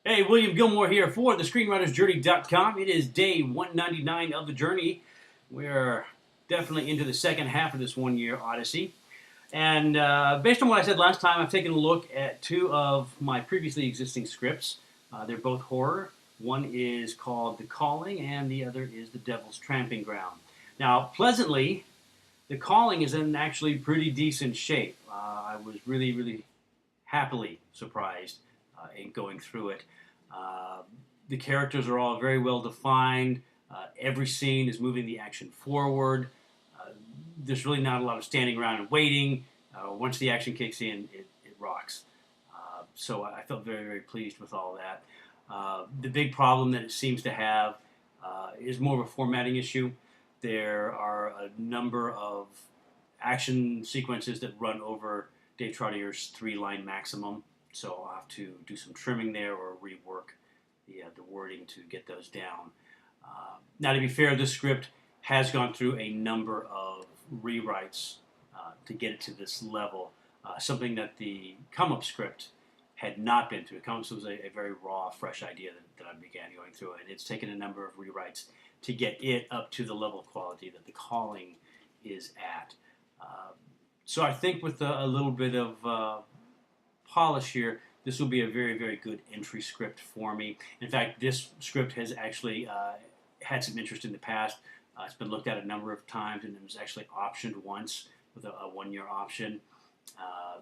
Hey, William Gilmore here for the ScreenwritersJourney.com. It is day 199 of the journey. We're definitely into the second half of this one-year odyssey. And based on what I said last time, I've taken a look at two of my previously existing scripts. They're both horror. One is called The Calling, and the other is The Devil's Tramping Ground. Now, pleasantly, The Calling is in actually pretty decent shape. I was really happily surprised in going through it. Uh, the characters are all very well defined. Every scene is moving the action forward. Uh, there's really not a lot of standing around and waiting. Once the action kicks in, it rocks. So I felt very pleased with all that. The big problem that it seems to have is more of a formatting issue. There are a number of action sequences that run over Dave Trottier's 3-line maximum, so I'll have to do some trimming there or rework the wording to get those down. Now, to be fair, this script has gone through a number of rewrites to get it to this level, something that the come-up script had not been through. Come-up was a very raw, fresh idea that I began going through, and it's taken a number of rewrites to get it up to the level of quality that The Calling is at. So I think with a little bit of polish here, this will be a very good entry script for me. In fact, this script has actually had some interest in the past. It's been looked at a number of times, and it was actually optioned once with a one-year option.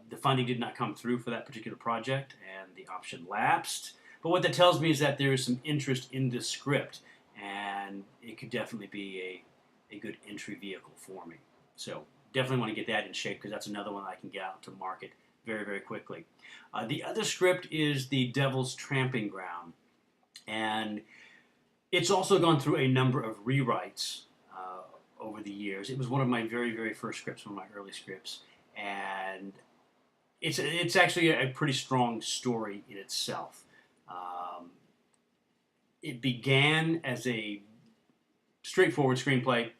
The funding did not come through for that particular project, and the option lapsed. But what that tells me is that there is some interest in this script, and it could definitely be a good entry vehicle for me. So definitely want to get that in shape because that's another one I can get out to market very quickly. The other script is The Devil's Tramping Ground, and it's also gone through a number of rewrites over the years. It was one of my very first scripts, one of my early scripts, and it's actually a pretty strong story in itself. It began as a straightforward screenplay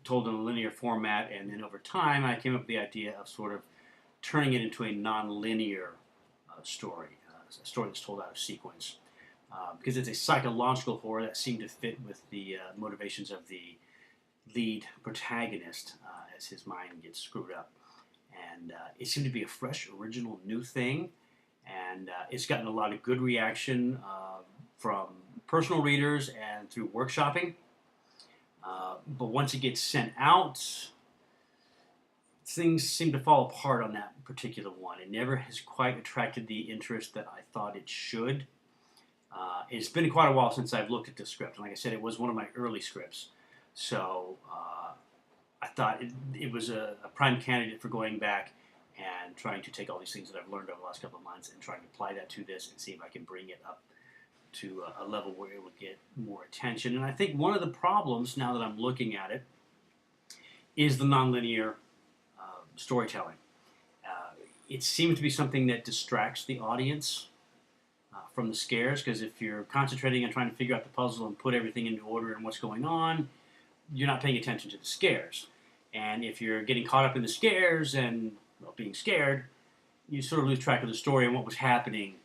told in a linear format, and then over time I came up with the idea of sort of turning it into a non-linear story, a story that's told out of sequence, because it's a psychological horror that seemed to fit with the motivations of the lead protagonist as his mind gets screwed up. And it seemed to be a fresh, original, new thing, and it's gotten a lot of good reaction from personal readers and through workshopping. But once it gets sent out, things seem to fall apart on that particular one. It never has quite attracted the interest that I thought it should. It's been quite a while since I've looked at this script. And like I said, it was one of my early scripts. So I thought it was a prime candidate for going back and trying to take all these things that I've learned over the last couple of months and trying to apply that to this and see if I can bring it up to a level where it would get more attention. And I think one of the problems, now that I'm looking at it, is the nonlinear storytelling. It seems to be something that distracts the audience from the scares, because if you're concentrating on trying to figure out the puzzle and put everything into order and what's going on, you're not paying attention to the scares. And if you're getting caught up in the scares and being scared, you sort of lose track of the story and what was happening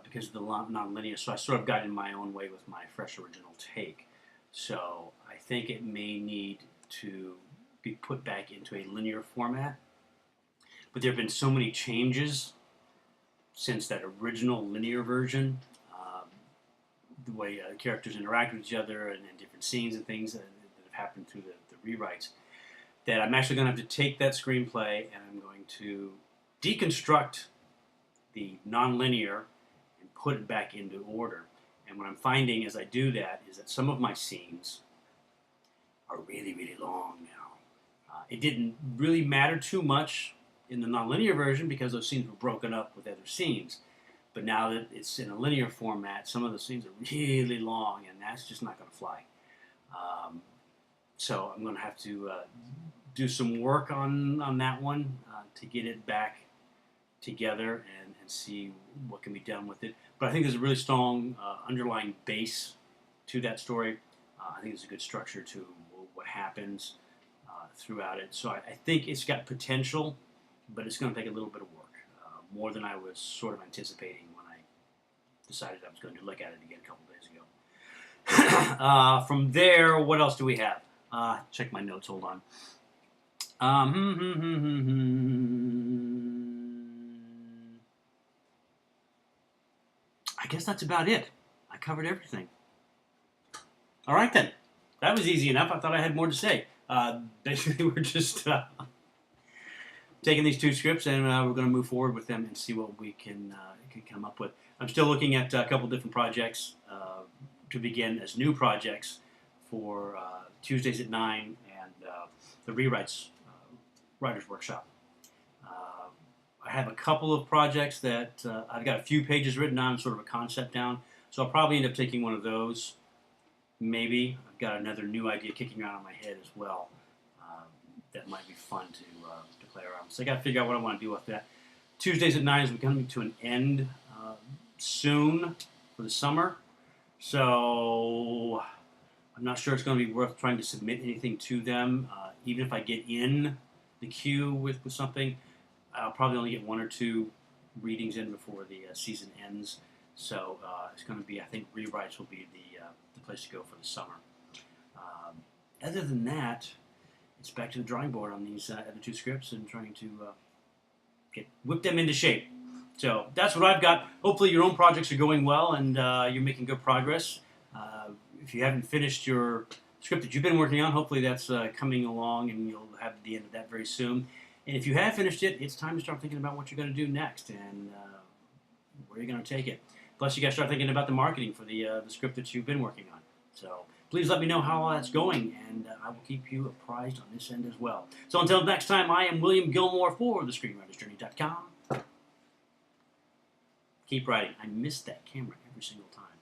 because of the non-linear. So I sort of got in my own way with my fresh original take. So I think it may need to be put back into a linear format. But there have been so many changes since that original linear version, the way characters interact with each other and different scenes and things that have happened through the rewrites, that I'm actually going to have to take that screenplay and I'm going to deconstruct the non-linear and put it back into order. And what I'm finding as I do that is that some of my scenes are really long now. It didn't really matter too much in the non-linear version because those scenes were broken up with other scenes. But now that it's in a linear format, some of the scenes are really long, and that's just not going to fly. So I'm going to have to do some work on that one to get it back together and see what can be done with it. But I think there's a really strong underlying base to that story. I think there's a good structure to what happens throughout it. So I think it's got potential, but it's going to take a little bit of work, more than I was sort of anticipating when I decided I was going to look at it again a couple days ago. From there, what else do we have? Check my notes. Hold on. I guess that's about it. I covered everything. All right, then. That was easy enough. I thought I had more to say. Basically, we're just taking these 2 scripts, and we're going to move forward with them and see what we can come up with. I'm still looking at a couple different projects to begin as new projects for Tuesdays at 9 and the Rewrites Writers Workshop. I have a couple of projects that I've got a few pages written on, sort of a concept down, so I'll probably end up taking one of those. Maybe. I've got another new idea kicking around in my head as well that might be fun to play around. So I got to figure out what I want to do with that. Tuesdays at 9 is coming to an end soon for the summer, so I'm not sure it's going to be worth trying to submit anything to them. Even if I get in the queue with something, I'll probably only get 1 or 2 readings in before the season ends. So it's going to be, I think, Rewrites will be the place to go for the summer. Other than that, it's back to the drawing board on these other 2 scripts and trying to whip them into shape. So that's what I've got. Hopefully your own projects are going well and you're making good progress. If you haven't finished your script that you've been working on, hopefully that's coming along and you'll have the end of that very soon. And if you have finished it, it's time to start thinking about what you're going to do next and where you're going to take it. Plus, you got to start thinking about the marketing for the script that you've been working on. So please let me know how all that's going, and I will keep you apprised on this end as well. So until next time, I am William Gilmore for thescreenwritersjourney.com. Keep writing. I miss that camera every single time.